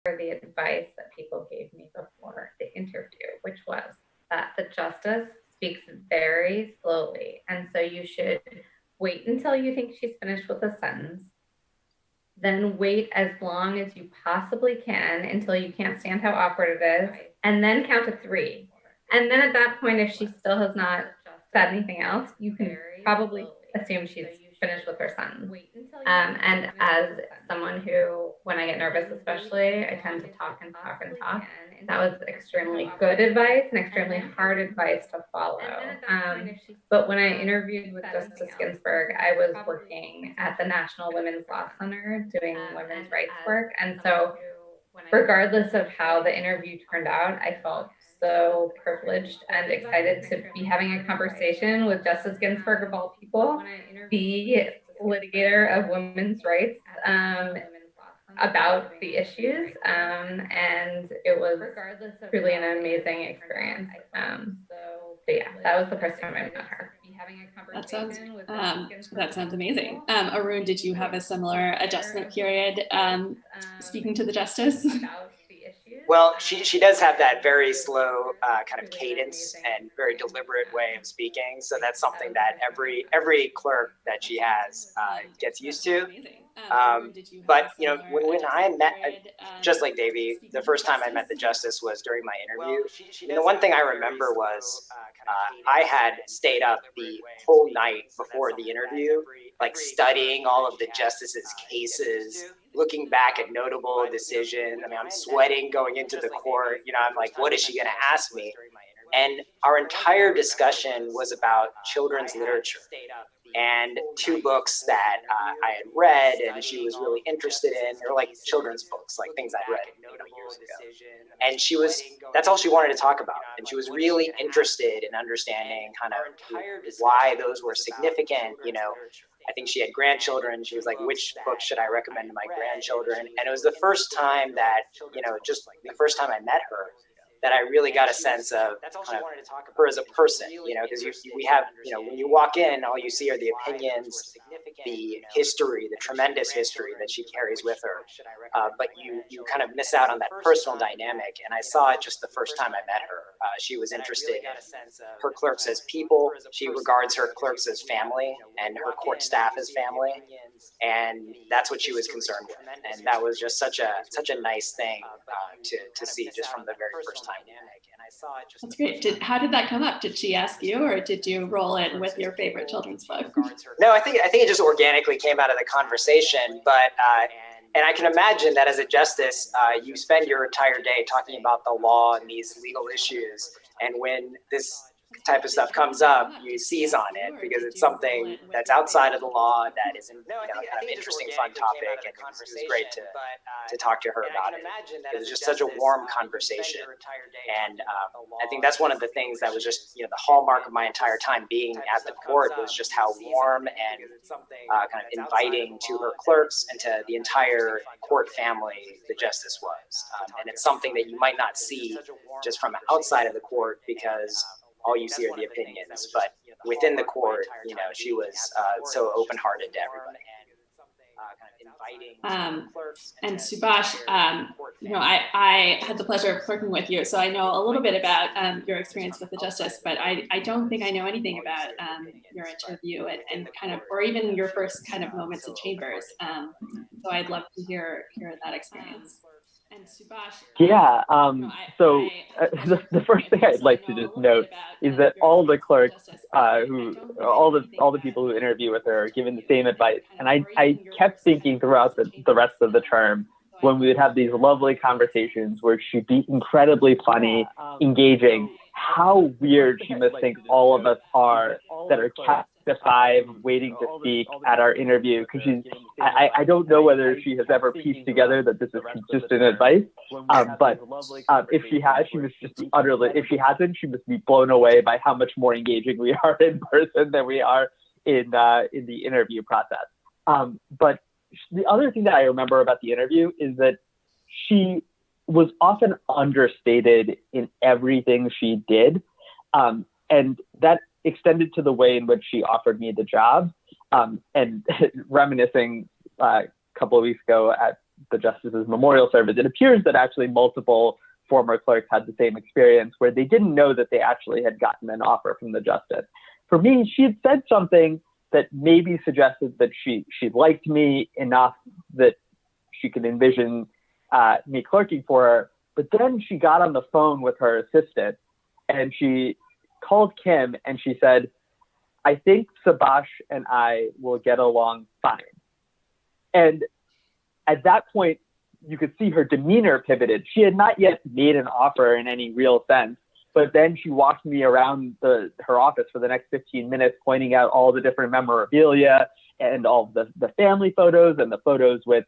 the advice that people gave me before the interview, which was that the justice speaks very slowly. And so you should wait until you think she's finished with a sentence, then wait as long as you possibly can until you can't stand how awkward it is, and then count to 3. And then at that point, if she still has not said anything else, you can probably assume she's finished with her sentence. And as someone who, when I get nervous especially, I tend to talk and talk and talk. That was extremely good advice and extremely hard advice to follow. But when I interviewed with Justice Ginsburg, I was working at the National Women's Law Center doing women's rights work. And so regardless of how the interview turned out, I felt so privileged and excited to be having a conversation with Justice Ginsburg of all people, the litigator of women's rights, about the issues. And it was really an amazing experience. But yeah, that was the first time I met her. That sounds amazing. Arun, did you have a similar adjustment period speaking to the justice? Well, she does have that very slow kind of cadence and very deliberate way of speaking. So that's something that every clerk that she has gets used to. But you know, when I met, just like Devi, the first time I met the justice was during my interview. And the one thing I remember was I had stayed up the whole night before the interview, like studying all of the justices' cases, looking back at notable decisions. I mean, I'm sweating going into the court. You know, I'm like, what is she going to ask me? And our entire discussion was about children's literature and 2 books that I had read and she was really interested in. They were like children's books, like things I'd read years ago. And that's all she wanted to talk about. And she was really interested in understanding kind of why those were significant. You know, I think she had grandchildren. She was like, which book should I recommend to my grandchildren? And it was the first time that, you know, just the first time I met her, that I really got a sense of kind of her as a person, you know, because we have, you know, when you walk in, all you see are the opinions, the history, the tremendous history that she carries with her. But you kind of miss out on that personal dynamic. And I saw it just the first time I met her. She was interested in her clerks as people. She regards her clerks as family and her court staff as family. And that's what she was concerned with. And that was just such a nice thing to see just from the very first time. That's great. How did that come up? Did she ask you, or did you roll in with your favorite children's book? No, I think it just organically came out of the conversation. But and I can imagine that as a justice, you spend your entire day talking about the law and these legal issues, and when this type of stuff comes up, you seize on it because it's something that's outside of the law that is, you know, kind of interesting, fun topic, and it was great to talk to her about it. It was just such a warm conversation, and I think that's one of the things that was just, you know, the hallmark of my entire time being at the court was just how warm and kind of inviting to her clerks and to the entire court family the justice was, and it's something that you might not see just from outside of the court because all you see are the opinions, but within the court, you know, she was so open-hearted to everybody. And Subash, you know, I had the pleasure of working with you, so I know a little bit about your experience with the justice, but I don't think I know anything about your interview and kind of, or even your first kind of moments in chambers. So I'd love to hear that experience. And Subash, yeah, so the first thing I'd like to just note is that all the clerks all the people who interview with her are given the same advice. And I kept thinking throughout the rest of the term, when we would have these lovely conversations where she'd be incredibly funny, engaging, how weird she must think all of us are that are kept to 5 waiting to speak at our interview, because I don't know whether she has ever pieced together that this is consistent advice, but if she has, she must just be if she hasn't, she must be blown away by how much more engaging we are in person than we are in the interview process. But the other thing that I remember about the interview is that she was often understated in everything she did, and that extended to the way in which she offered me the job. And reminiscing a couple of weeks ago at the justice's memorial service, it appears that actually multiple former clerks had the same experience where they didn't know that they actually had gotten an offer from the justice. For me, she had said something that maybe suggested that she liked me enough that she could envision me clerking for her. But then she got on the phone with her assistant and she called Kim and she said, "I think Subash and I will get along fine." And at that point, you could see her demeanor pivoted. She had not yet made an offer in any real sense, but then she walked me around her office for the next 15 minutes, pointing out all the different memorabilia and all the family photos and the photos with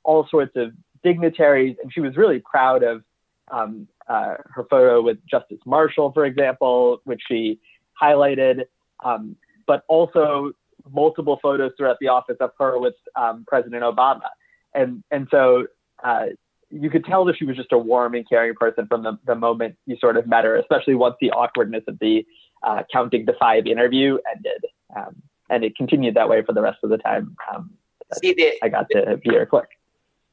all sorts of dignitaries. And she was really proud of her photo with Justice Marshall, for example, which she highlighted, but also multiple photos throughout the office of her with President Obama. And so you could tell that she was just a warm and caring person from the moment you sort of met her, especially once the awkwardness of the counting to 5 interview ended. And it continued that way for the rest of the time. I got to be her clerk.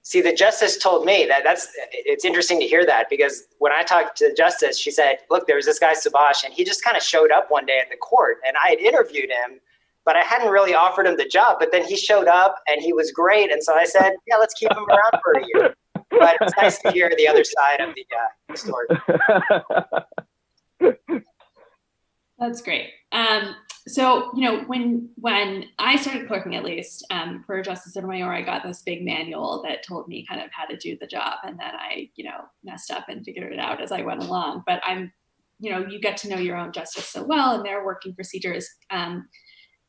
See, the justice told me it's interesting to hear that, because when I talked to the justice, she said, look, there was this guy Subash, and he just kind of showed up one day at the court, and I had interviewed him, but I hadn't really offered him the job. But then he showed up and he was great. And so I said, yeah, let's keep him around for a year. But it's nice to hear the other side of the story. That's great. So, you know, when I started clerking, at least for Justice Sotomayor, I got this big manual that told me kind of how to do the job. And then I, you know, messed up and figured it out as I went along. But you get to know your own justice so well and their working procedures.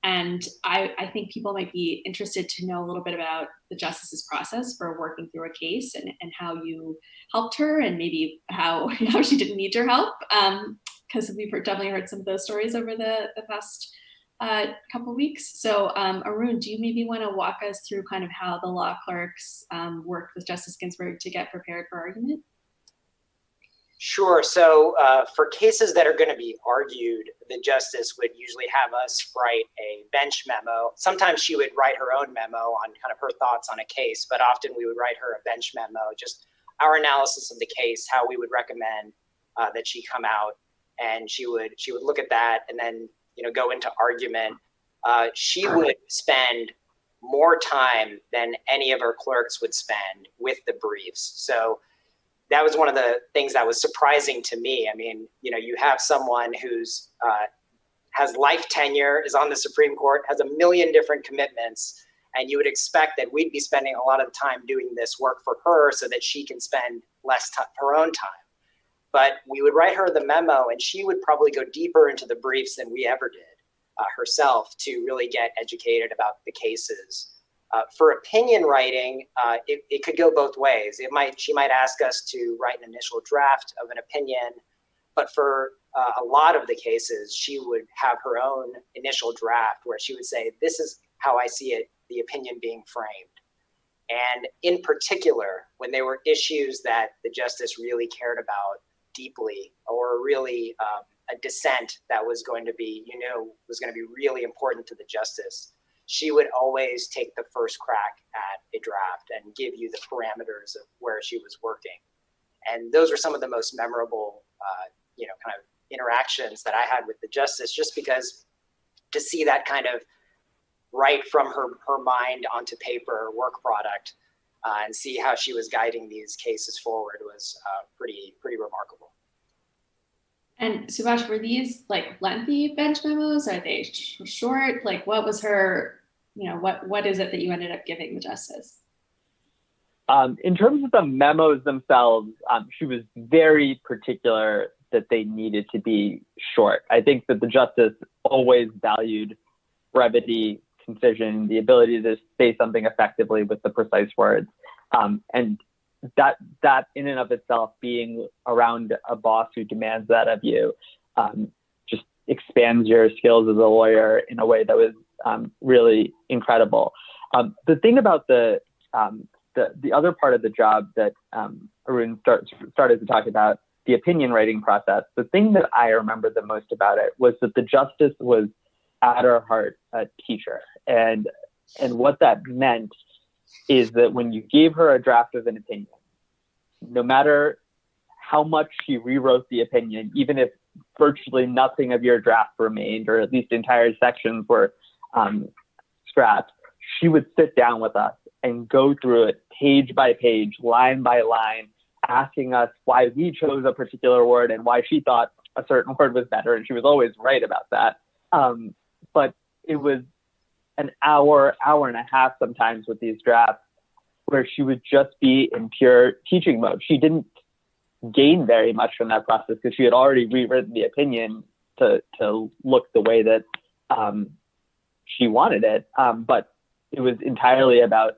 And I think people might be interested to know a little bit about the justice's process for working through a case and how you helped her and maybe how she didn't need your help. Because we've definitely heard some of those stories over the past couple weeks. So Arun, do you maybe want to walk us through kind of how the law clerks worked with Justice Ginsburg to get prepared for argument? Sure. So for cases that are going to be argued, the justice would usually have us write a bench memo. Sometimes she would write her own memo on kind of her thoughts on a case, but often we would write her a bench memo, just our analysis of the case, how we would recommend that she come out, and she would look at that and then go into argument. She would spend more time than any of her clerks would spend with the briefs. So that was one of the things that was surprising to me. I mean, you have someone who's has life tenure, is on the Supreme Court, has a million different commitments, and you would expect that we'd be spending a lot of the time doing this work for her so that she can spend less time, her own time. But we would write her the memo, and she would probably go deeper into the briefs than we ever did herself to really get educated about the cases. For opinion writing, it could go both ways. She might ask us to write an initial draft of an opinion, but for a lot of the cases, she would have her own initial draft where she would say, this is how I see it, the opinion being framed. And in particular, when there were issues that the justice really cared about deeply, or really a dissent that was going to be, was going to be really important to the justice, she would always take the first crack at a draft and give you the parameters of where she was working. And those were some of the most memorable, kind of interactions that I had with the justice, just because to see that kind of right from her mind onto paper work product and see how she was guiding these cases forward was pretty remarkable. And Subash, were these like lengthy bench memos? Are they short? Like, what was her, what is it that you ended up giving the justice? In terms of the memos themselves, she was very particular that they needed to be short. I think that the justice always valued brevity, concision, the ability to say something effectively with the precise words. And that in and of itself, being around a boss who demands that of you, just expands your skills as a lawyer in a way that was really incredible. The thing about the other part of the job that Arun started to talk about, the opinion writing process, the thing that I remember the most about it was that the justice was at her heart a teacher. And what that meant is that when you gave her a draft of an opinion, no matter how much she rewrote the opinion, even if virtually nothing of your draft remained, or at least entire sections were scrapped, she would sit down with us and go through it page by page, line by line, asking us why we chose a particular word and why she thought a certain word was better. And she was always right about that. But it was an hour, hour and a half sometimes with these drafts where she would just be in pure teaching mode. She didn't gain very much from that process because she had already rewritten the opinion to look the way that she wanted it. But it was entirely about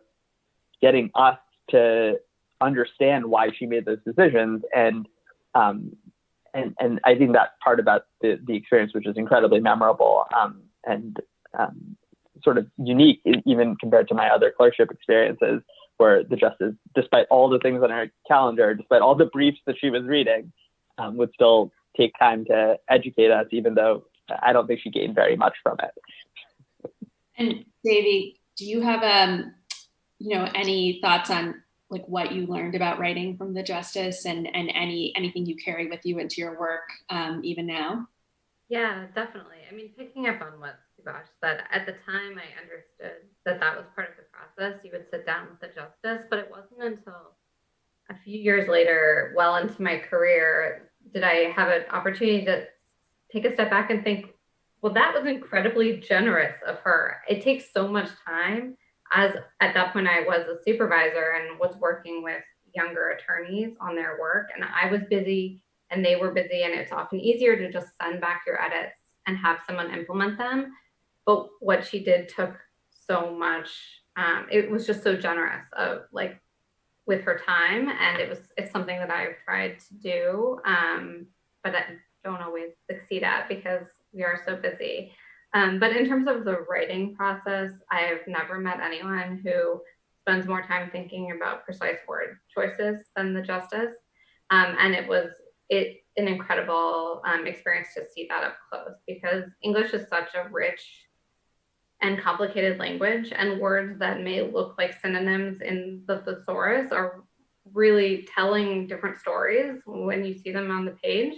getting us to understand why she made those decisions. And I think that's part about the experience, which is incredibly memorable and sort of unique, even compared to my other clerkship experiences, where the justice, despite all the things on her calendar, despite all the briefs that she was reading, would still take time to educate us, even though I don't think she gained very much from it. And Devi, do you have any thoughts on like what you learned about writing from the justice and anything you carry with you into your work even now? Yeah, definitely. I mean, picking up on what Subash said, at the time I understood that was part of the process. You would sit down with the justice, but it wasn't until a few years later, well into my career, did I have an opportunity to take a step back and think, well, that was incredibly generous of her. It takes so much time. As at that point, I was a supervisor and was working with younger attorneys on their work, and I was busy and they were busy, and it's often easier to just send back your edits and have someone implement them. But what she did took so much, it was just so generous of like with her time, and it's something that I've tried to do, but I don't always succeed at because we are so busy. But in terms of the writing process, I have never met anyone who spends more time thinking about precise word choices than the justice. And it was an incredible experience to see that up close, because English is such a rich and complicated language, and words that may look like synonyms in the thesaurus are really telling different stories when you see them on the page.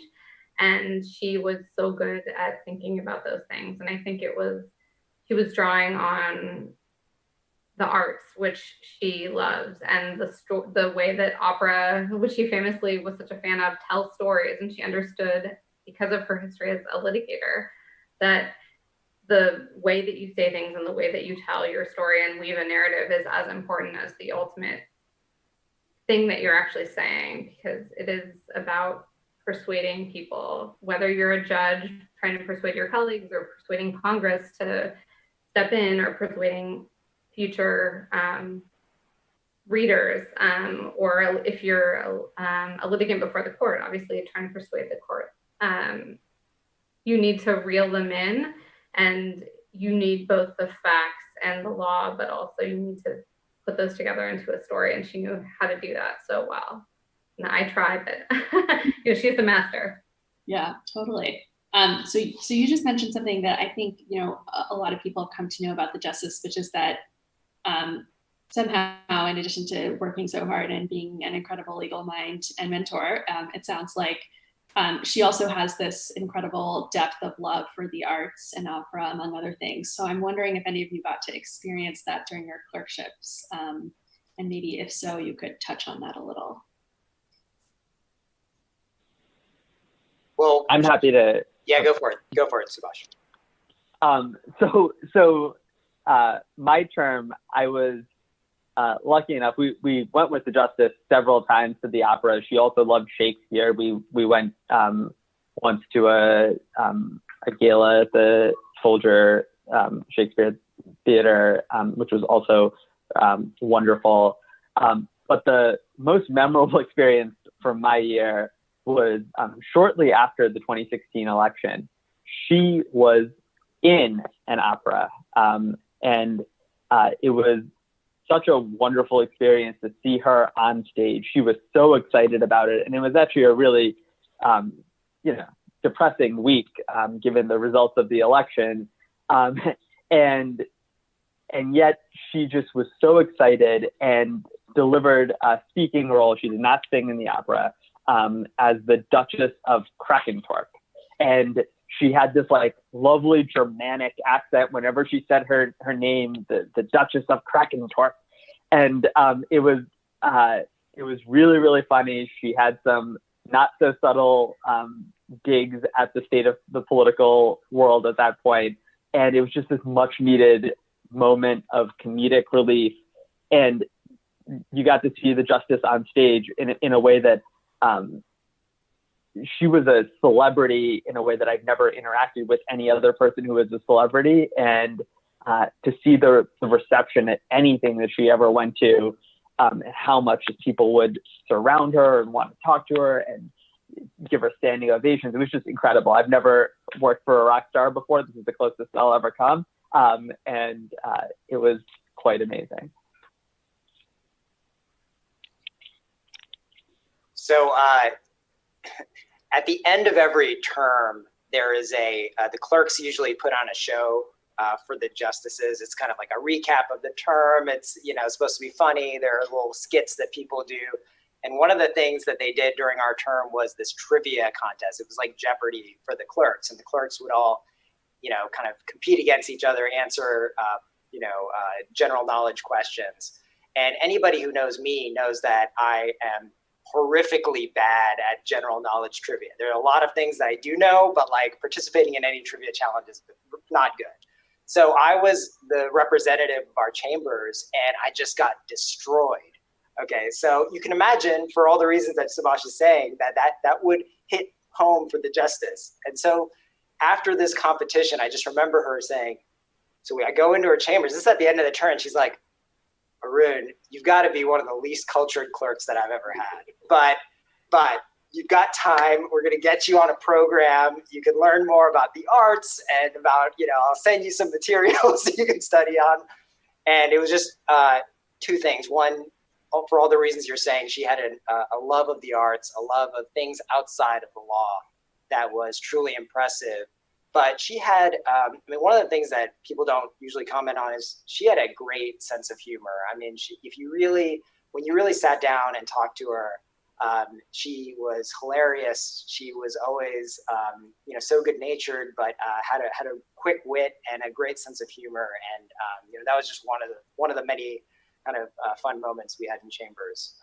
And she was so good at thinking about those things. And I think she was drawing on the arts, which she loves, and the way that opera, which she famously was such a fan of, tells stories. And she understood, because of her history as a litigator, that the way that you say things and the way that you tell your story and weave a narrative is as important as the ultimate thing that you're actually saying, because it is about persuading people, whether you're a judge trying to persuade your colleagues or persuading Congress to step in, or persuading future readers, or if you're a litigant before the court, obviously trying to persuade the court. You need to reel them in, and you need both the facts and the law, but also you need to put those together into a story. And she knew how to do that so well. And I try, but she's the master. Yeah, totally. So you just mentioned something that I think, a lot of people come to know about the justice, which is that somehow, in addition to working so hard and being an incredible legal mind and mentor, it sounds like she also has this incredible depth of love for the arts and opera, among other things. So I'm wondering if any of you got to experience that during your clerkships, and maybe if so, you could touch on that a little. Well, I'm happy to. Yeah, go for it. Go for it, Subash. So my term, I was lucky enough. We went with the justice several times to the opera. She also loved Shakespeare. We went once to a gala at the Folger Shakespeare Theater, which was also wonderful. But the most memorable experience from my year was shortly after the 2016 election. She was in an opera, and it was such a wonderful experience to see her on stage. She was so excited about it, and it was actually a really, depressing week given the results of the election. And And yet she just was so excited and delivered a speaking role. She did not sing in the opera, as the Duchess of Krakentorp. And she had this like lovely Germanic accent whenever she said her name, the Duchess of Krakentorp. And it was really, really funny. She had some not so subtle digs at the state of the political world at that point. And it was just this much needed moment of comedic relief. And you got to see the Justice on stage in a way that she was a celebrity in a way that I've never interacted with any other person who was a celebrity. And to see the reception at anything that she ever went to, and how much people would surround her and want to talk to her and give her standing ovations. It was just incredible. I've never worked for a rock star before. This is the closest I'll ever come. And it was quite amazing. So at the end of every term, there is the clerks usually put on a show for the justices. It's kind of like a recap of the term. It's, supposed to be funny. There are little skits that people do. And one of the things that they did during our term was this trivia contest. It was like Jeopardy for the clerks, and the clerks would all, kind of compete against each other, answer, general knowledge questions. And anybody who knows me knows that I am horrifically bad at general knowledge trivia. There are a lot of things that I do know, but like participating in any trivia challenge is not good. So I was the representative of our chambers, and I just got destroyed. Okay, so you can imagine, for all the reasons that Subash is saying, that would hit home for the justice. And so after this competition, I just remember her saying, so I go into her chambers, this is at the end of the turn, she's like, Arun, you've got to be one of the least cultured clerks that I've ever had. But you've got time. We're going to get you on a program. You can learn more about the arts and about, I'll send you some materials you can study on. And it was just two things. One, for all the reasons you're saying, she had a love of the arts, a love of things outside of the law that was truly impressive. But she had, one of the things that people don't usually comment on is she had a great sense of humor. When you really sat down and talked to her, she was hilarious. She was always, so good-natured, but had a quick wit and a great sense of humor. And that was just one of the many kind of fun moments we had in chambers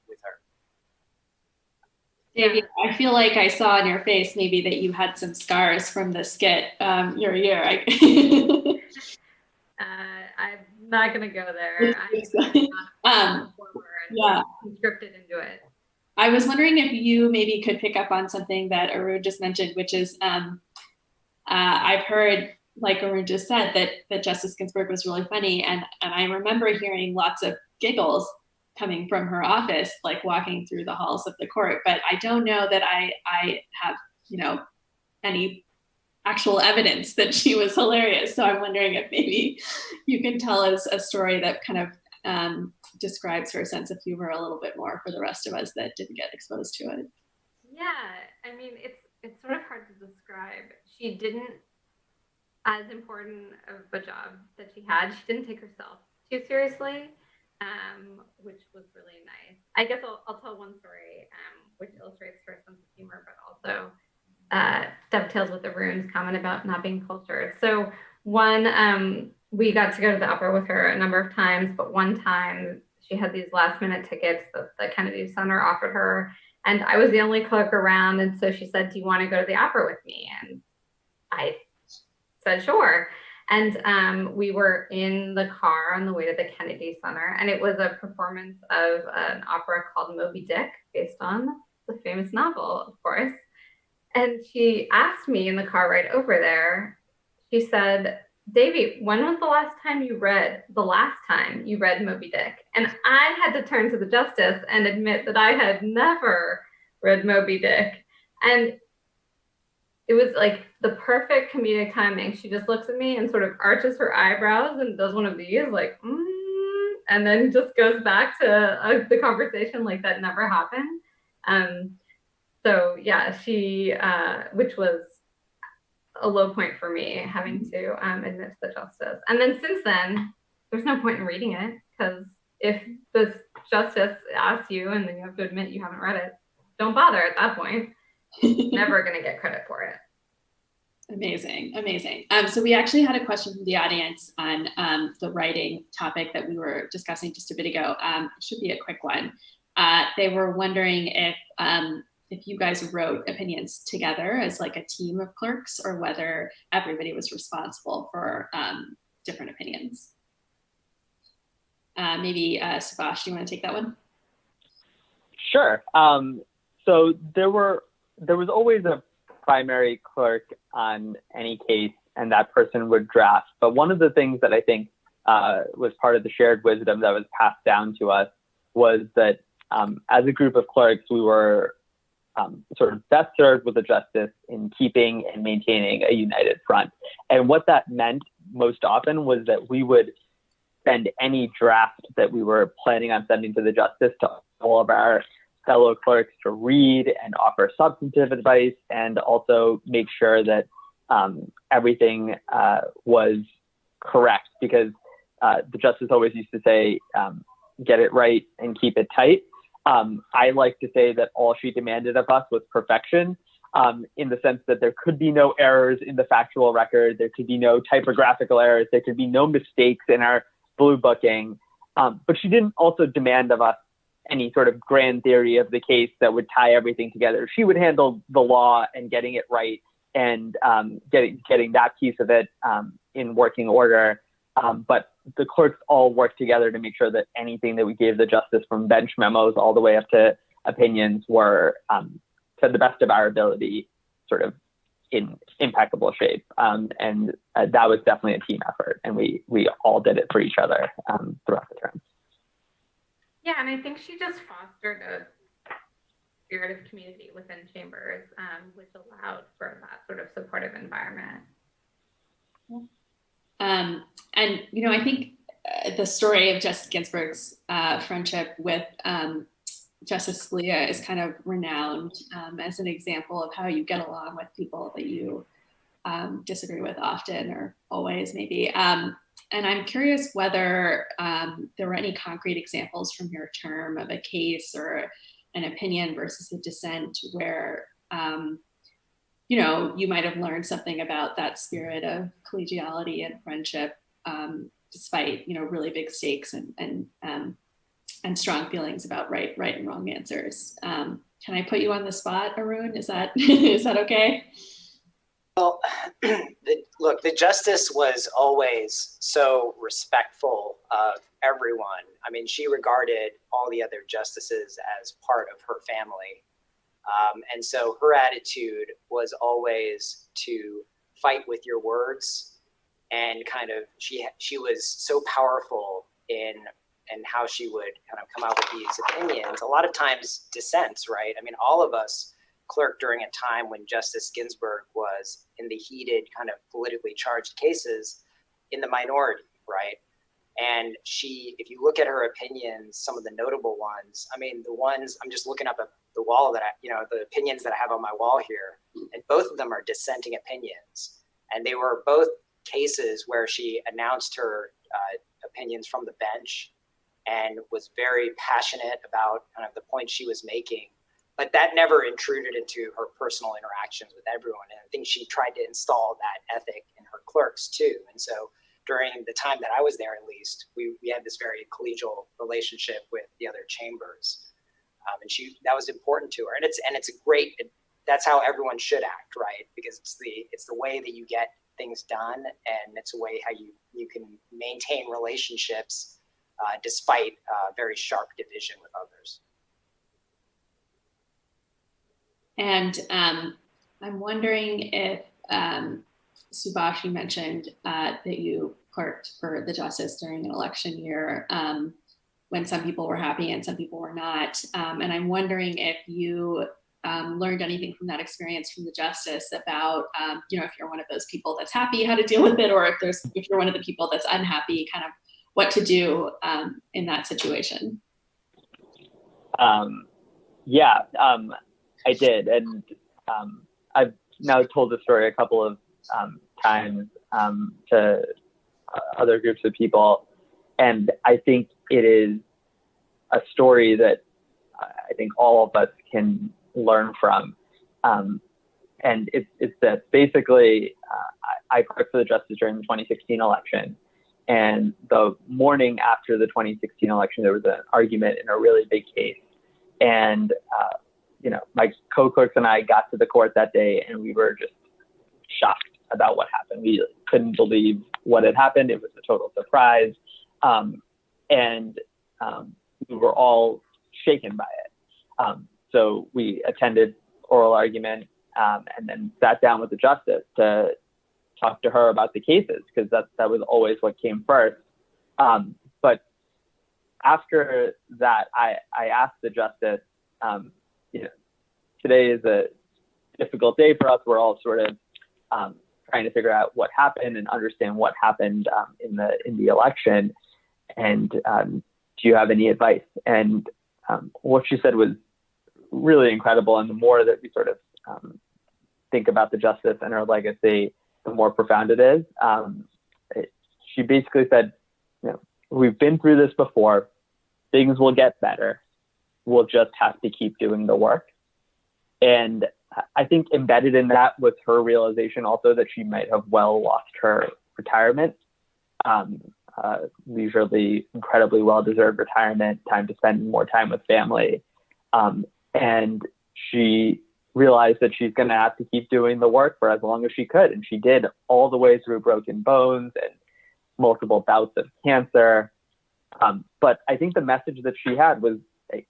with her. Devi, I feel like I saw in your face maybe that you had some scars from the skit your year. I'm not going to go there. I'm scripted into it. I was wondering if you maybe could pick up on something that Arun just mentioned, which is I've heard, like Arun just said, that Justice Ginsburg was really funny. And I remember hearing lots of giggles coming from her office, like walking through the halls of the court. But I don't know that I have, any actual evidence that she was hilarious. So I'm wondering if maybe you can tell us a story that kind of describes her sense of humor a little bit more for the rest of us that didn't get exposed to it. Yeah, it's sort of hard to describe. She didn't, as important of a job that she had, she didn't take herself too seriously, which was really nice. I guess I'll tell one story, which illustrates her sense of humor, but also dovetails with Arun's comment about not being cultured. So we got to go to the opera with her a number of times, but one time she had these last minute tickets that the Kennedy Center offered her, and I was the only clerk around, and so she said, do you want to go to the opera with me? And I said, sure. And we were in the car on the way to the Kennedy Center, and it was a performance of an opera called Moby Dick, based on the famous novel, of course. And she asked me in the car right over there, she said, Devi, when was the last time you read Moby Dick? And I had to turn to the justice and admit that I had never read Moby Dick. And it was like the perfect comedic timing. She just looks at me and sort of arches her eyebrows and does one of these, like, and then just goes back to the conversation like that never happened. So yeah, she, which was a low point for me, having to admit to the justice. And then since then, there's no point in reading it, because if the justice asks you and then you have to admit you haven't read it, don't bother at that point. Never going to get credit for it. Amazing, amazing. So we actually had a question from the audience on the writing topic that we were discussing just a bit ago. It should be a quick one. They were wondering if you guys wrote opinions together as like a team of clerks, or whether everybody was responsible for different opinions. Maybe Subash, do you want to take that one? Sure. So there was always a primary clerk on any case, and that person would draft. But one of the things that I think was part of the shared wisdom that was passed down to us was that as a group of clerks, we were sort of best served with the justice in keeping and maintaining a united front. And what that meant most often was that we would send any draft that we were planning on sending to the justice to all of our fellow clerks to read and offer substantive advice, and also make sure that everything was correct, because the justice always used to say, get it right and keep it tight. I like to say that all she demanded of us was perfection, in the sense that there could be no errors in the factual record, there could be no typographical errors, there could be no mistakes in our blue booking, but she didn't also demand of us any sort of grand theory of the case that would tie everything together. She would handle the law and getting it right, and getting that piece of it in working order. But the clerks all worked together to make sure that anything that we gave the justice, from bench memos all the way up to opinions, were to the best of our ability, sort of in impeccable shape. And that was definitely a team effort, and we all did it for each other throughout the term. Yeah, and I think she just fostered a spirit of community within chambers, which allowed for that sort of supportive environment. And, you know, I think the story of Justice Ginsburg's friendship with Justice Scalia is kind of renowned as an example of how you get along with people that you disagree with often, or always maybe. And I'm curious whether there were any concrete examples from your term of a case or an opinion versus a dissent where, you know, you might have learned something about that spirit of collegiality and friendship, despite, you know, really big stakes and strong feelings about right and wrong answers. Can I put you on the spot, Arun? Is that is that okay? Well, look, the justice was always so respectful of everyone. I mean, she regarded all the other justices as part of her family. And so her attitude was always to fight with your words, and kind of, she was so powerful in how she would kind of come out with these opinions. A lot of times dissents, right? I mean, all of us clerked during a time when Justice Ginsburg was in the heated, kind of politically charged cases in the minority, right? And she, if you look at her opinions, some of the notable ones, I mean, the ones, I'm just looking up at the wall that the opinions that I have on my wall here, and both of them are dissenting opinions. And they were both cases where she announced her opinions from the bench and was very passionate about kind of the point she was making. But that never intruded into her personal interactions with everyone. And I think she tried to install that ethic in her clerks too. And so during the time that I was there, at least, we had this very collegial relationship with the other chambers. And that was important to her. And it's a great, that's how everyone should act, right? Because it's the way that you get things done, and it's a way how you can maintain relationships despite very sharp division with others. And I'm wondering if, Subash, you mentioned that you clerked for the justice during an election year when some people were happy and some people were not. And I'm wondering if you learned anything from that experience from the justice about, you know, if you're one of those people that's happy, how to deal with it, or if you're one of the people that's unhappy, kind of what to do in that situation. Yeah. I did, and I've now told the story a couple of times to other groups of people. And I think it is a story that I think all of us can learn from. And it's this. Basically, I clerked for the justice during the 2016 election. And the morning after the 2016 election, there was an argument in a really big case. And, my co-clerks and I got to the court that day, and we were just shocked about what happened. We couldn't believe what had happened. It was a total surprise. And we were all shaken by it. So we attended oral argument and then sat down with the justice to talk to her about the cases, because that was always what came first. But after that, I asked the justice, today is a difficult day for us. We're all sort of trying to figure out what happened and understand what happened in the election. And do you have any advice? And what she said was really incredible. And the more that we sort of think about the justice and her legacy, the more profound it is. She basically said, we've been through this before. Things will get better. We'll just have to keep doing the work. And I think embedded in that was her realization also that she might have well lost her retirement, leisurely, incredibly well-deserved retirement, time to spend more time with family. And she realized that she's going to have to keep doing the work for as long as she could. And she did, all the way through broken bones and multiple bouts of cancer. But I think the message that she had was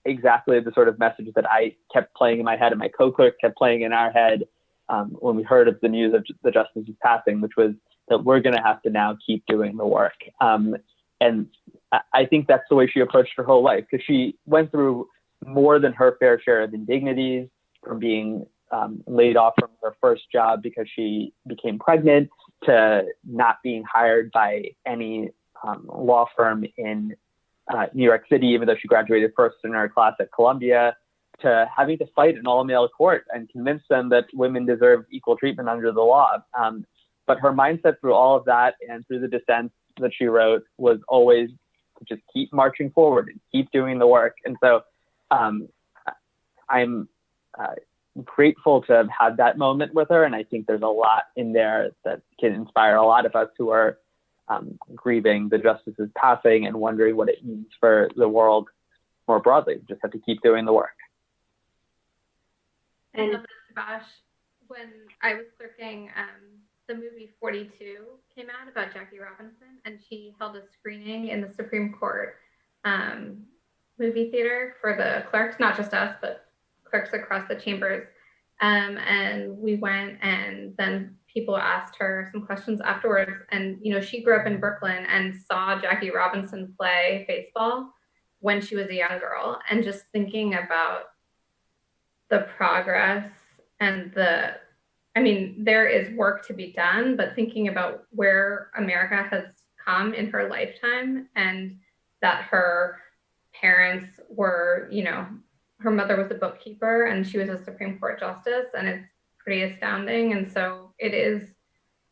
exactly the sort of message that I kept playing in my head and my co-clerk kept playing in our head when we heard of the news of the justice's passing, which was that we're going to have to now keep doing the work. And I think that's the way she approached her whole life, because she went through more than her fair share of indignities, from being laid off from her first job because she became pregnant, to not being hired by any law firm in New York City, even though she graduated first in her class at Columbia, to having to fight an all-male court and convince them that women deserve equal treatment under the law. But her mindset through all of that and through the dissents that she wrote was always to just keep marching forward and keep doing the work. And so I'm grateful to have had that moment with her. And I think there's a lot in there that can inspire a lot of us who are grieving the justice's passing and wondering what it means for the world more broadly. Just have to keep doing the work. And Subash, when I was clerking, the movie 42 came out about Jackie Robinson, and she held a screening in the Supreme Court movie theater for the clerks, not just us, but clerks across the chambers. And we went, and then people asked her some questions afterwards. And, she grew up in Brooklyn and saw Jackie Robinson play baseball when she was a young girl. And just thinking about the progress and there is work to be done, but thinking about where America has come in her lifetime, and that her parents were, her mother was a bookkeeper and she was a Supreme Court justice, and it's pretty astounding. And so it is,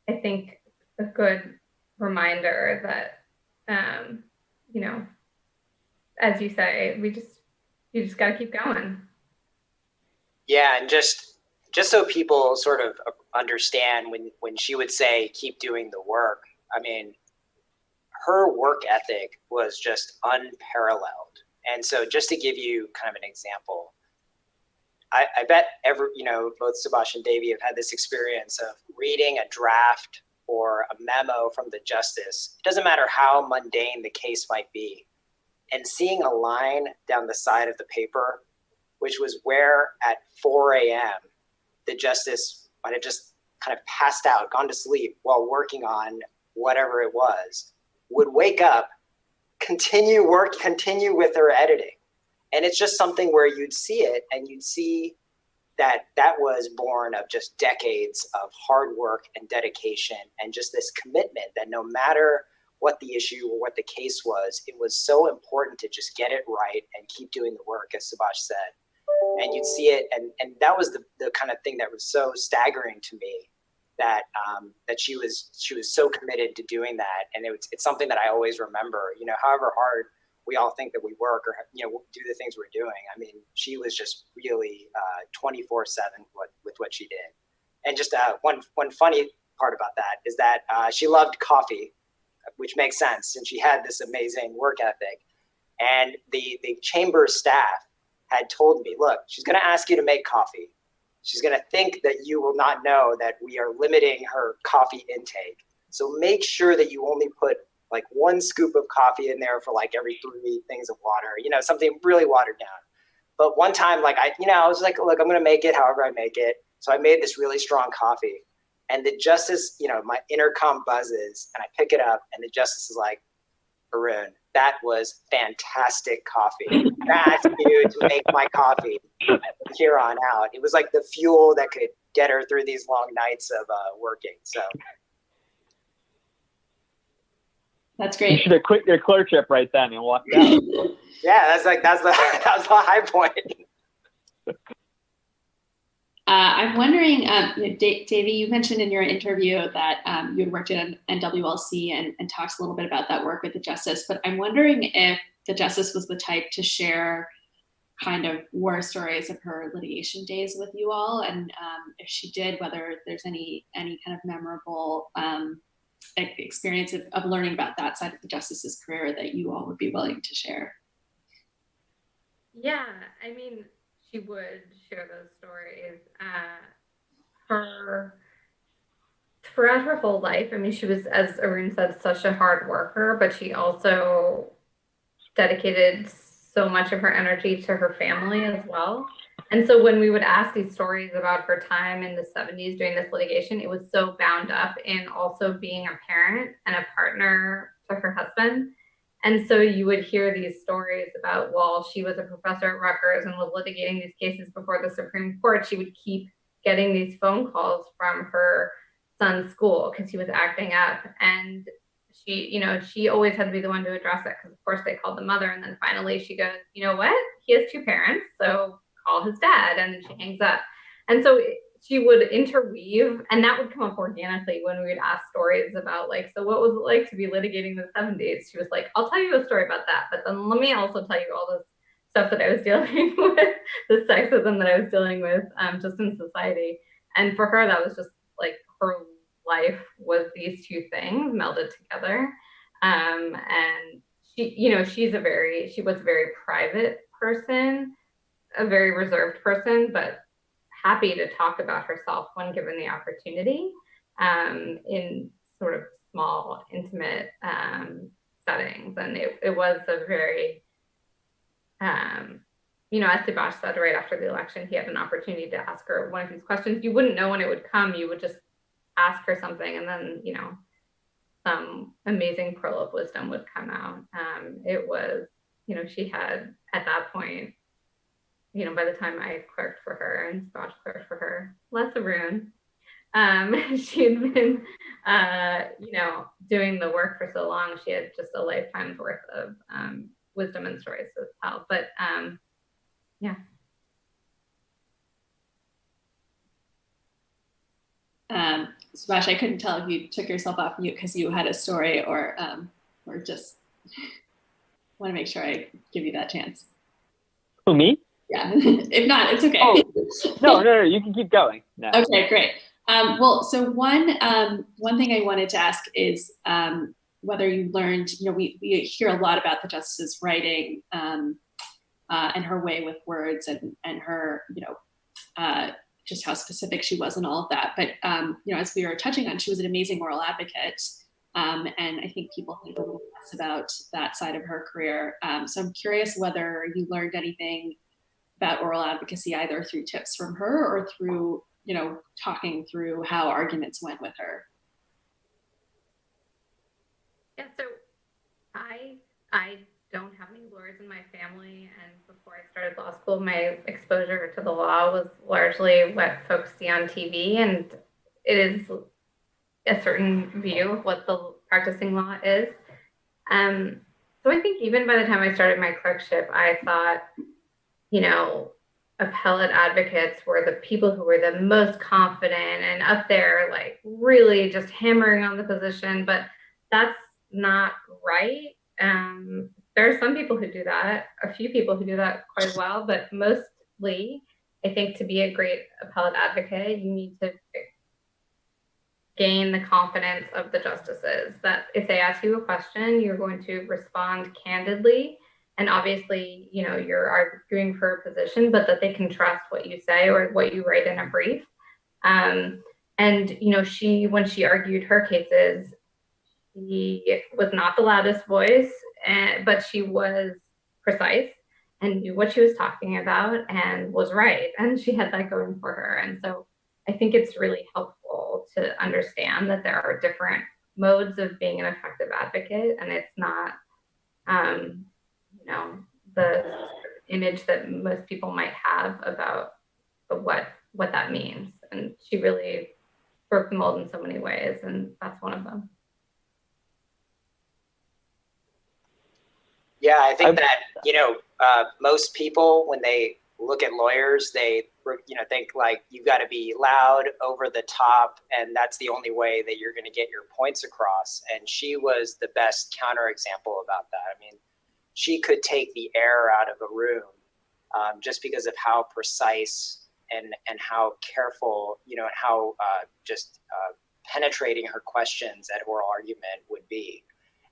I think, a good reminder that, as you say, you just got to keep going. Yeah, and just so people sort of understand, when she would say keep doing the work, I mean, her work ethic was just unparalleled. And so just to give you kind of an example, I bet both Subash and Devi have had this experience of reading a draft or a memo from the justice. It doesn't matter how mundane the case might be, and seeing a line down the side of the paper, which was where at 4 a.m. the justice might have just kind of passed out, gone to sleep while working on whatever it was, would wake up, continue with her editing. And it's just something where you'd see it, and you'd see that was born of just decades of hard work and dedication, and just this commitment that no matter what the issue or what the case was, it was so important to just get it right and keep doing the work, as Subash said. And you'd see it, and that was the kind of thing that was so staggering to me, that she was so committed to doing that, and it's something that I always remember. You know, however hard we all think that we work or do the things we're doing, I mean, she was just really 24/7 with what she did. And just one funny part about that is that she loved coffee, which makes sense since she had this amazing work ethic. And the chamber staff had told me, look, she's going to ask you to make coffee. She's going to think that you will not know that we are limiting her coffee intake. So make sure that you only put like 1 scoop of coffee in there for like every 3 things of water, something really watered down. But one time, like I was like, look, I'm going to make it however I make it. So I made this really strong coffee, and the justice, my intercom buzzes, and I pick it up, and the justice is like, Arun, that was fantastic coffee. I asked you to make my coffee from here on out. It was like the fuel that could get her through these long nights of working. So that's great. You should have quit your clerkship right then and walked out. Yeah, that was the high point. I'm wondering, Devi, you mentioned in your interview that you had worked at NWLC and talked a little bit about that work with the justice, but I'm wondering if the justice was the type to share kind of war stories of her litigation days with you all, and if she did, whether there's any kind of memorable experience of learning about that side of the justice's career that you all would be willing to share. Yeah, I mean, she would share those stories. Throughout her whole life, I mean, she was, as Arun said, such a hard worker, but she also dedicated so much of her energy to her family as well. And so when we would ask these stories about her time in the 70s during this litigation, it was so bound up in also being a parent and a partner to her husband. And so you would hear these stories about, while she was a professor at Rutgers and was litigating these cases before the Supreme Court, she would keep getting these phone calls from her son's school because he was acting up. And she always had to be the one to address it because, of course, they called the mother. And then finally she goes, you know what? He has 2 parents, so call his dad. And then she hangs up. And so she would interweave, and that would come up organically when we would ask stories about, like, so what was it like to be litigating in the 70s? She was like, I'll tell you a story about that, but then let me also tell you all this stuff that I was dealing with, the sexism that I was dealing with just in society. And for her, that was just like her life was these 2 things melded together. And she was a very private person, a very reserved person, but happy to talk about herself when given the opportunity in sort of small, intimate settings. And it was a very, as Subash said right after the election, he had an opportunity to ask her one of these questions. You wouldn't know when it would come. You would just ask her something, and then, some amazing pearl of wisdom would come out. It was, she had at that point, by the time I clerked for her and Subash clerked for her, less Arun, she had been, doing the work for so long. She had just a lifetime's worth of wisdom and stories to tell. But yeah. Subash, I couldn't tell if you took yourself off mute because you had a story or just want to make sure I give you that chance. Who, me? Yeah, if not, it's okay. Oh, no, you can keep going. No. Okay, great. So one thing I wanted to ask is whether you learned, we hear a lot about the justice's writing and her way with words and her, just how specific she was and all of that. But, as we were touching on, she was an amazing oral advocate. And I think people think a little less about that side of her career. So I'm curious whether you learned anything about oral advocacy either through tips from her or through, talking through how arguments went with her. Yeah, so I don't have any lawyers in my family, and before I started law school, my exposure to the law was largely what folks see on TV, and it is a certain view of what the practicing law is. So I think even by the time I started my clerkship, I thought, appellate advocates were the people who were the most confident and up there, like really just hammering on the position, but that's not right. There are some people who do that, a few people who do that quite well, but mostly, I think to be a great appellate advocate, you need to gain the confidence of the justices, that if they ask you a question, you're going to respond candidly. And obviously, you know, you're arguing for a position, but that they can trust what you say or what you write in a brief. And, you know, when she argued her cases, she was not the loudest voice, but she was precise and knew what she was talking about and was right. And she had that going for her. And so I think it's really helpful to understand that there are different modes of being an effective advocate, and it's not, you know, the image that most people might have about what that means. And she really broke the mold in so many ways, and that's one of them. Yeah, I think that, you know, most people, when they look at lawyers, they, you know, think like you got to be loud, over the top, and that's the only way that you're going to get your points across. And she was the best counterexample about that. I mean, she could take the air out of a room just because of how precise and how careful, you know, and how just penetrating her questions at oral argument would be.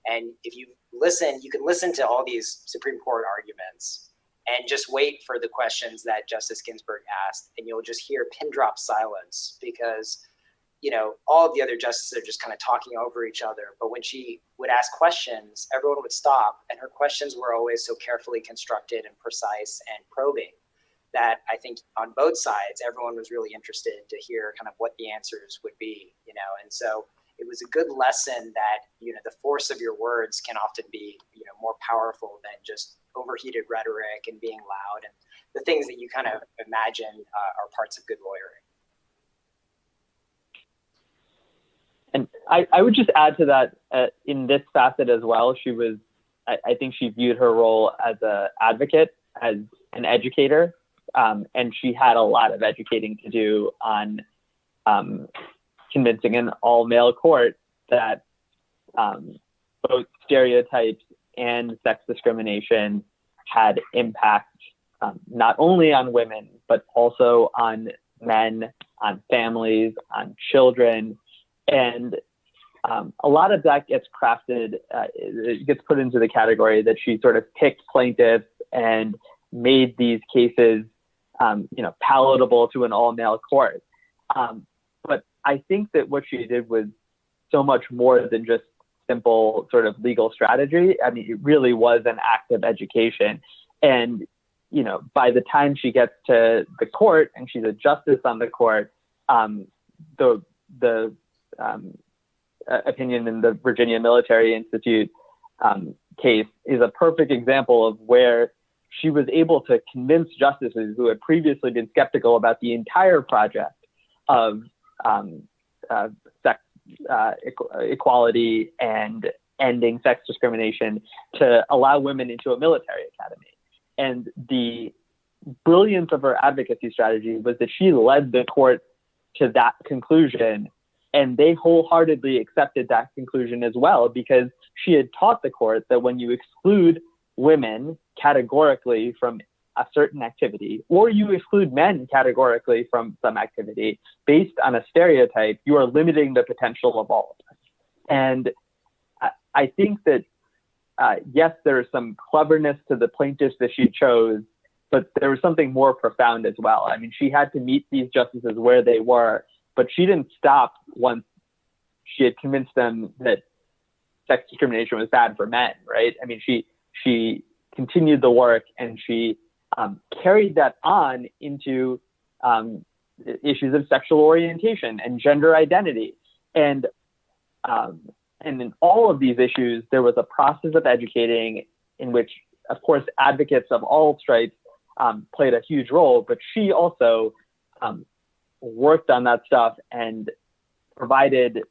And if you listen, you can listen to all these Supreme Court arguments and just wait for the questions that Justice Ginsburg asked, and you'll just hear pin drop silence because, you know, all of the other justices are just kind of talking over each other. But when she would ask questions, everyone would stop, and her questions were always so carefully constructed and precise and probing that I think on both sides, everyone was really interested to hear kind of what the answers would be, you know. And so it was a good lesson that, you know, the force of your words can often be, you know, more powerful than just overheated rhetoric and being loud and the things that you kind of imagine are parts of good lawyering. And I would just add to that in this facet as well, she was, I think she viewed her role as an advocate, as an educator, and she had a lot of educating to do on convincing an all-male court that both stereotypes and sex discrimination had impact not only on women, but also on men, on families, on children. And a lot of that gets crafted, it gets put into the category that she sort of picked plaintiffs and made these cases, you know, palatable to an all-male court. But I think that what she did was so much more than just simple sort of legal strategy. I mean, it really was an act of education. And, you know, by the time she gets to the court and she's a justice on the court, the opinion in the Virginia Military Institute case is a perfect example of where she was able to convince justices who had previously been skeptical about the entire project of sex equality and ending sex discrimination to allow women into a military academy. And the brilliance of her advocacy strategy was that she led the court to that conclusion, and they wholeheartedly accepted that conclusion as well, because she had taught the court that when you exclude women categorically from a certain activity, or you exclude men categorically from some activity based on a stereotype, you are limiting the potential of all of us. And I think that, yes, there's some cleverness to the plaintiffs that she chose, but there was something more profound as well. I mean, she had to meet these justices where they were, but she didn't stop once she had convinced them that sex discrimination was bad for men, right? I mean, she continued the work, and she carried that on into issues of sexual orientation and gender identity. And in all of these issues, there was a process of educating in which, of course, advocates of all stripes played a huge role, but she also worked on that stuff and provided,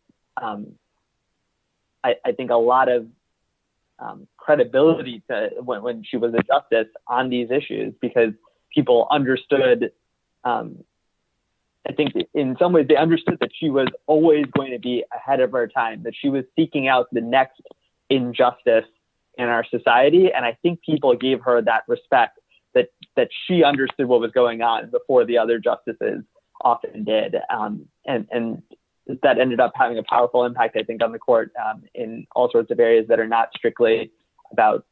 I think, a lot of credibility to when she was a justice on these issues, because people understood, I think in some ways they understood that she was always going to be ahead of her time, that she was seeking out the next injustice in our society. And I think people gave her that respect, that she understood what was going on before the other justices often did. And that ended up having a powerful impact, I think, on the court in all sorts of areas that are not strictly about,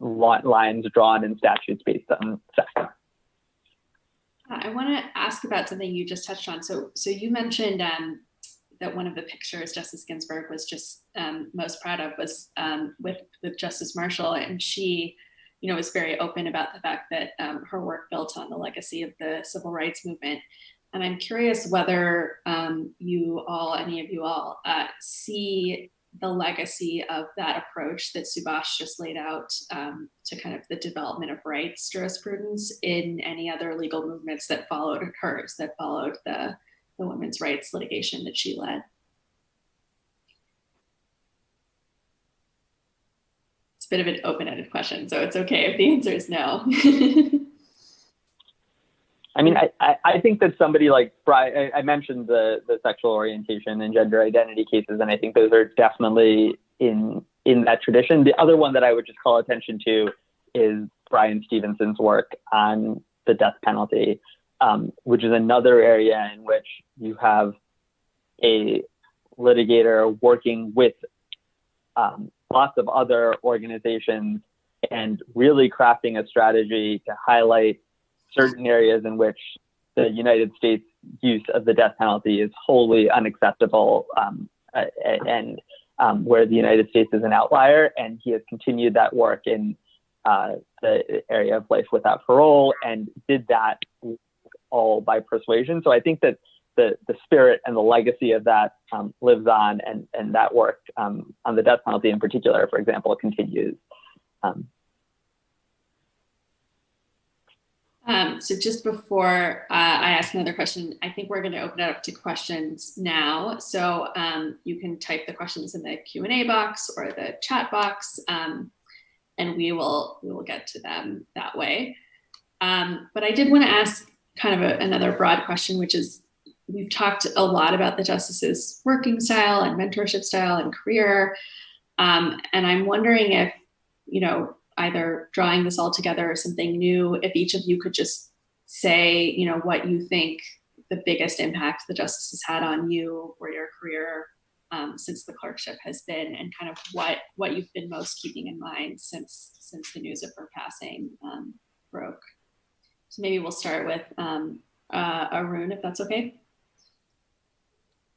lines drawn in statutes based on sex. I want to ask about something you just touched on. So you mentioned that one of the pictures Justice Ginsburg was just most proud of was with Justice Marshall, and she, was very open about the fact that her work built on the legacy of the civil rights movement. And I'm curious whether any of you all, see the legacy of that approach that Subash just laid out to kind of the development of rights jurisprudence in any other legal movements that followed hers, that followed the women's rights litigation that she led. It's a bit of an open-ended question, so it's okay if the answer is no. I mean, I think that somebody like Brian, I mentioned the sexual orientation and gender identity cases, and I think those are definitely in that tradition. The other one that I would just call attention to is Brian Stevenson's work on the death penalty, which is another area in which you have a litigator working with lots of other organizations and really crafting a strategy to highlight certain areas in which the United States use of the death penalty is wholly unacceptable, and where the United States is an outlier. And he has continued that work in the area of life without parole, and did that all by persuasion. So I think that the spirit and the legacy of that lives on, and that work on the death penalty in particular, for example, continues. So just before I ask another question, I think we're going to open it up to questions now. So you can type the questions in the Q&A box or the chat box, and we will get to them that way. But I did want to ask kind of another broad question, which is, we've talked a lot about the justice's working style and mentorship style and career. And I'm wondering if, either drawing this all together or something new, if each of you could just say, what you think the biggest impact the justice has had on you or your career since the clerkship has been, and kind of what you've been most keeping in mind since the news of her passing broke. So maybe we'll start with Arun, if that's okay.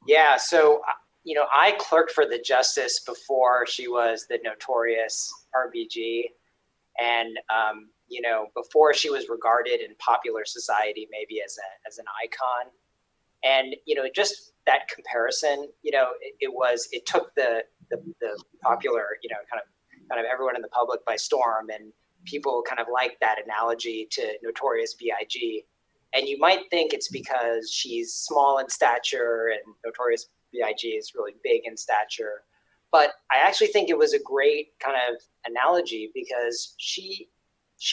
Yeah, so, I clerked for the justice before she was the notorious RBG. And, before she was regarded in popular society, maybe as an icon. And, just that comparison, it took the popular, kind of everyone in the public by storm, and people kind of like that analogy to Notorious B.I.G. And you might think it's because she's small in stature and Notorious B.I.G. is really big in stature. But I actually think it was a great kind of analogy, because she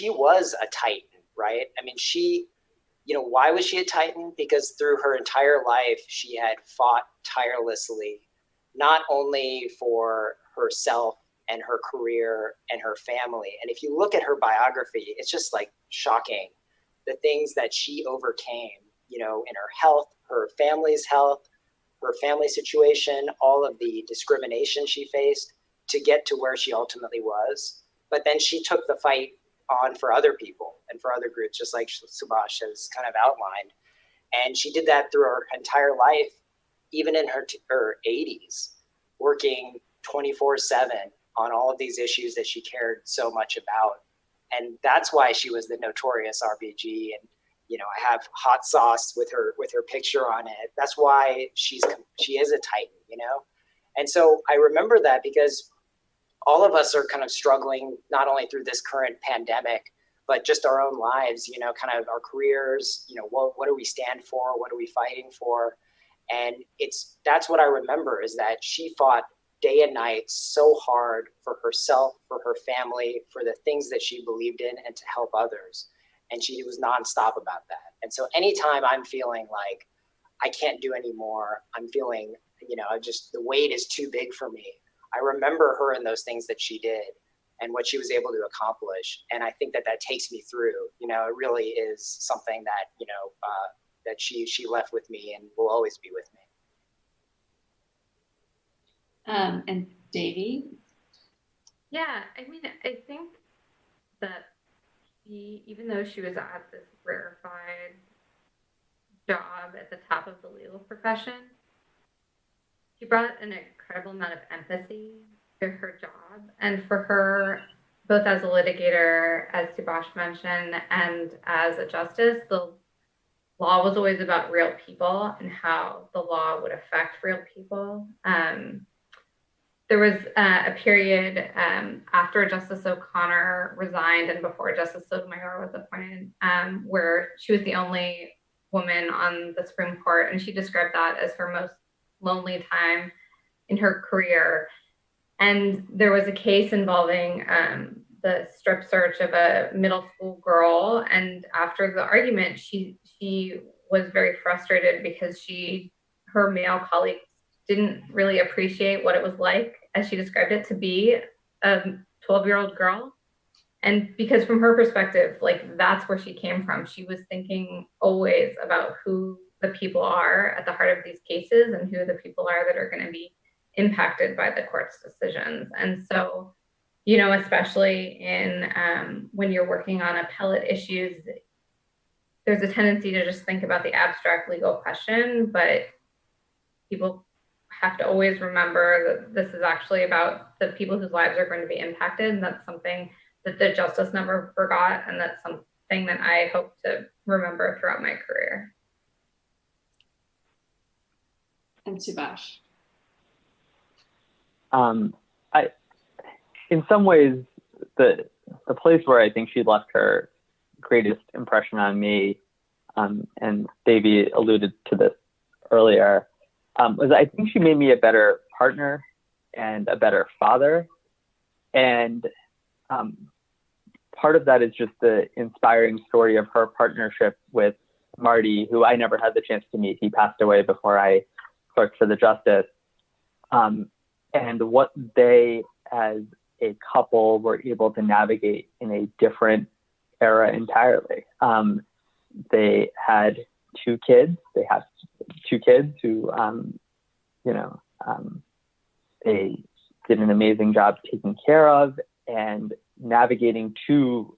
was a titan, right? I mean, why was she a titan? Because through her entire life, she had fought tirelessly, not only for herself and her career and her family. And if you look at her biography, it's just like shocking, the things that she overcame, in her health, her family's health, her family situation, all of the discrimination she faced to get to where she ultimately was. But then she took the fight on for other people and for other groups, just like Subash has kind of outlined. And she did that through her entire life, even in her 80s, working 24/7 on all of these issues that she cared so much about. And that's why she was the notorious RBG. And I have hot sauce with her picture on it. That's why she is a titan, And so I remember that because all of us are kind of struggling, not only through this current pandemic, but just our own lives, kind of our careers, what do we stand for? What are we fighting for? And that's what I remember, is that she fought day and night so hard for herself, for her family, for the things that she believed in, and to help others. And she was nonstop about that. And so anytime I'm feeling like I can't do any more, I'm feeling, you know, just the weight is too big for me, I remember her and those things that she did and what she was able to accomplish. And I think that that takes me through. You know, it really is something that, you know, that she left with me and will always be with me. And Devi? Yeah, I mean, I think that even though she was at this rarefied job at the top of the legal profession, she brought an incredible amount of empathy to her job. And for her, both as a litigator, as Subash mentioned, and as a justice, the law was always about real people and how the law would affect real people. There was a period after Justice O'Connor resigned and before Justice Sotomayor was appointed, where she was the only woman on the Supreme Court, and she described that as her most lonely time in her career. And there was a case involving the strip search of a middle school girl, and after the argument, she was very frustrated because her male colleagues didn't really appreciate what it was like, as she described it, to be a 12-year-old girl. And because from her perspective, like, that's where she came from. She was thinking always about who the people are at the heart of these cases and who the people are that are going to be impacted by the court's decisions. And so, you know, especially in when you're working on appellate issues, there's a tendency to just think about the abstract legal question, but people have to always remember that this is actually about the people whose lives are going to be impacted. And that's something that the justice never forgot. And that's something that I hope to remember throughout my career. And Subash? In some ways, the place where I think she left her greatest impression on me, and Devi alluded to this earlier, was I think she made me a better partner and a better father. And part of that is just the inspiring story of her partnership with Marty, who I never had the chance to meet. He passed away before I clerked for the justice. And what they, as a couple, were able to navigate in a different era entirely. They had two kids. They have two kids who, they did an amazing job taking care of and navigating two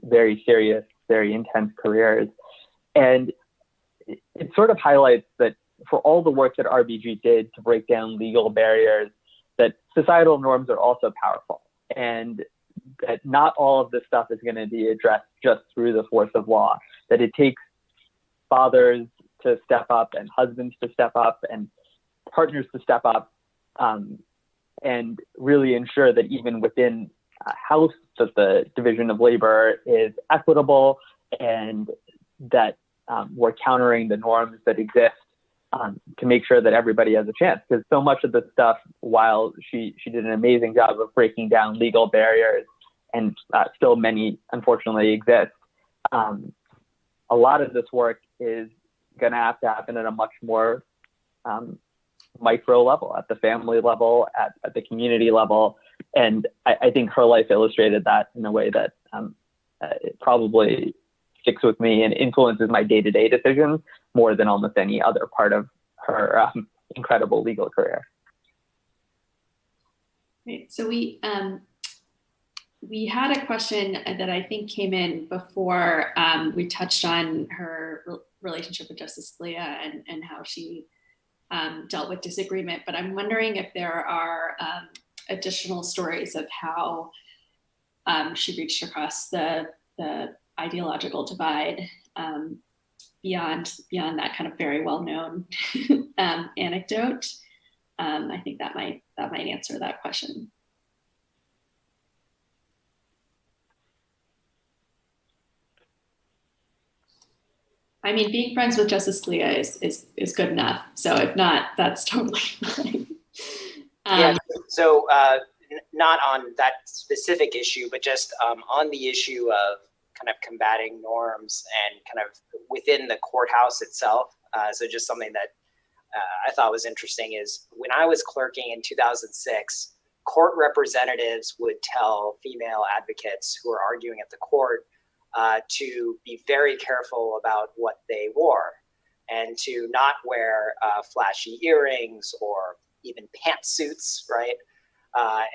very serious, very intense careers. And it sort of highlights that for all the work that RBG did to break down legal barriers, that societal norms are also powerful, and that not all of this stuff is going to be addressed just through the force of law, that it takes fathers to step up and husbands to step up and partners to step up, and really ensure that even within a house, that the division of labor is equitable and that we're countering the norms that exist to make sure that everybody has a chance. Because so much of the stuff, while she did an amazing job of breaking down legal barriers, and still many unfortunately exist, a lot of this work is going to have to happen at a much more micro level, at the family level, at the community level. And I think her life illustrated that in a way that it probably sticks with me and influences my day-to-day decisions more than almost any other part of her incredible legal career. Great. So we had a question that I think came in before we touched on her relationship with Justice Scalia and how she dealt with disagreement. But I'm wondering if there are additional stories of how she reached across the ideological divide beyond that kind of very well-known anecdote. I think that might answer that question. I mean, being friends with Justice Scalia is good enough. So if not, that's totally fine. Yeah, So not on that specific issue, but just on the issue of kind of combating norms and kind of within the courthouse itself. So just something that I thought was interesting is when I was clerking in 2006, court representatives would tell female advocates who are arguing at the court to be very careful about what they wore and to not wear flashy earrings or even pantsuits, right?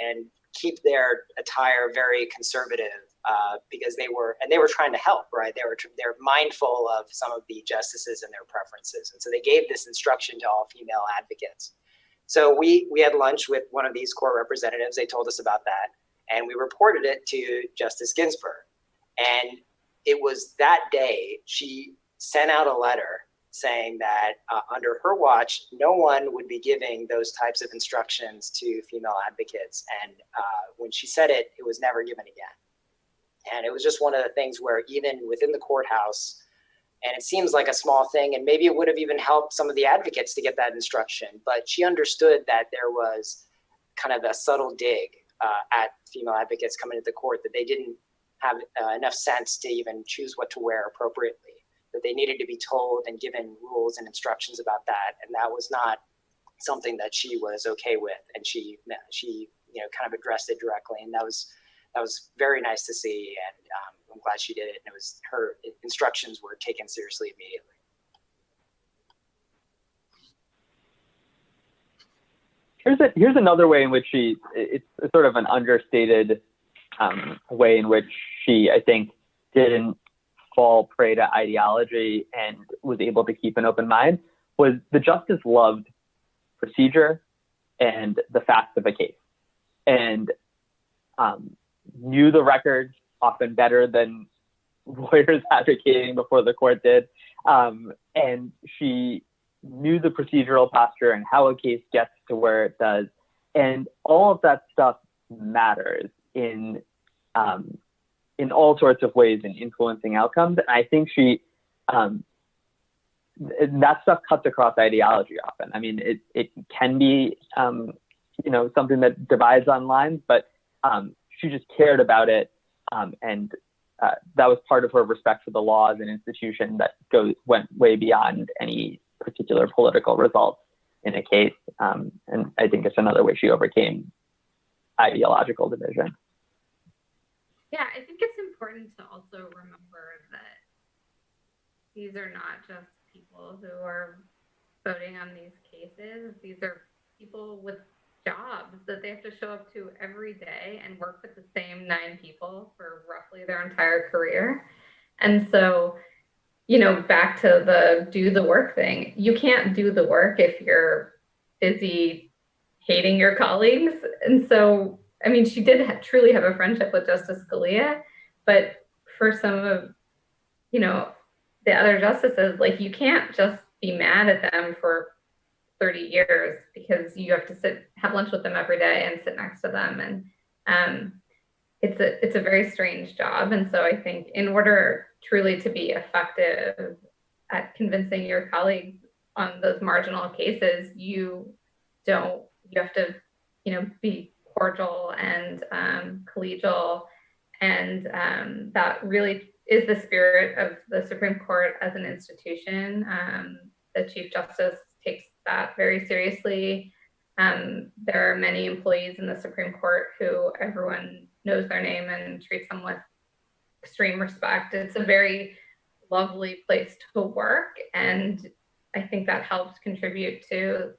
And keep their attire very conservative because they were trying to help, right? They're mindful of some of the justices and their preferences. And so they gave this instruction to all female advocates. So we had lunch with one of these court representatives. They told us about that, and we reported it to Justice Ginsburg. And it was that day she sent out a letter saying that under her watch, no one would be giving those types of instructions to female advocates. And when she said it, it was never given again. And it was just one of the things where even within the courthouse, and it seems like a small thing, and maybe it would have even helped some of the advocates to get that instruction, but she understood that there was kind of a subtle dig at female advocates coming to the court, that they didn't have enough sense to even choose what to wear appropriately, that they needed to be told and given rules and instructions about that. And that was not something that she was okay with. And she kind of addressed it directly. And that was very nice to see. And I'm glad she did it. And her instructions were taken seriously immediately. Here's another way in which it's sort of an understated way in which she, I think, didn't fall prey to ideology and was able to keep an open mind, was the justice loved procedure and the facts of a case, and knew the records often better than lawyers advocating before the court did. And she knew the procedural posture and how a case gets to where it does. And all of that stuff matters in all sorts of ways in influencing outcomes. And I think that stuff cuts across ideology often. I mean, it can be, something that divides on lines, but she just cared about it. And that was part of her respect for the law as an institution that went way beyond any particular political results in a case. And I think it's another way she overcame ideological division. Yeah, I think it's important to also remember that these are not just people who are voting on these cases. These are people with jobs that they have to show up to every day and work with the same 9 people for roughly their entire career. And so, back to the do the work thing, you can't do the work if you're busy hating your colleagues. And so, I mean, she did truly have a friendship with Justice Scalia, but for some of, the other justices, like, you can't just be mad at them for 30 years because you have to have lunch with them every day and sit next to them. And it's a very strange job. And so I think in order truly to be effective at convincing your colleagues on those marginal cases, you have to, be cordial and collegial. And that really is the spirit of the Supreme Court as an institution. The Chief Justice takes that very seriously. There are many employees in the Supreme Court who everyone knows their name and treats them with extreme respect. It's a very lovely place to work. And I think that helps contribute to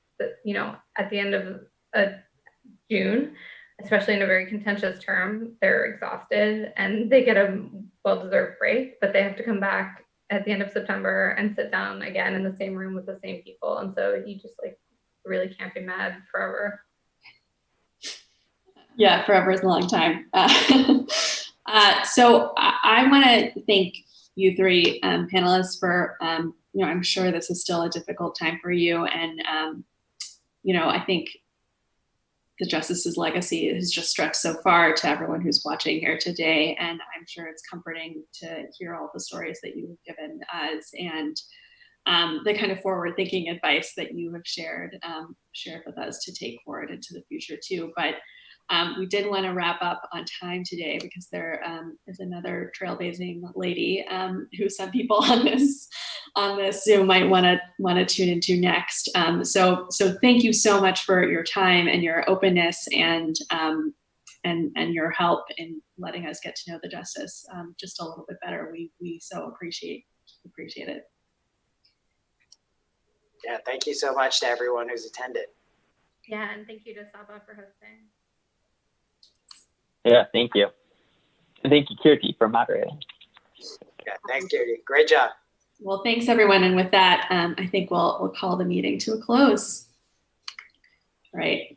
at the end of June, especially in a very contentious term, they're exhausted and they get a well-deserved break, but they have to come back at the end of September and sit down again in the same room with the same people. And so you just really can't be mad forever. Yeah, forever is a long time. So I want to thank you 3 panelists for, I'm sure this is still a difficult time for you. And, I think the Justice's legacy has just stretched so far to everyone who's watching here today. And I'm sure it's comforting to hear all the stories that you've given us. And the kind of forward-thinking advice that you have shared with us to take forward into the future too. But we did want to wrap up on time today because there is another trailblazing lady who some people on this Zoom might want to tune into next. So thank you so much for your time and your openness and your help in letting us get to know the justice just a little bit better. We so appreciate it. Yeah, thank you so much to everyone who's attended. Yeah, and thank you to SABA for hosting. Yeah, thank you. And thank you, Kirti, for moderating. Yeah, thanks, Kirti. Great job. Well, thanks, everyone. And with that, I think we'll call the meeting to a close. All right.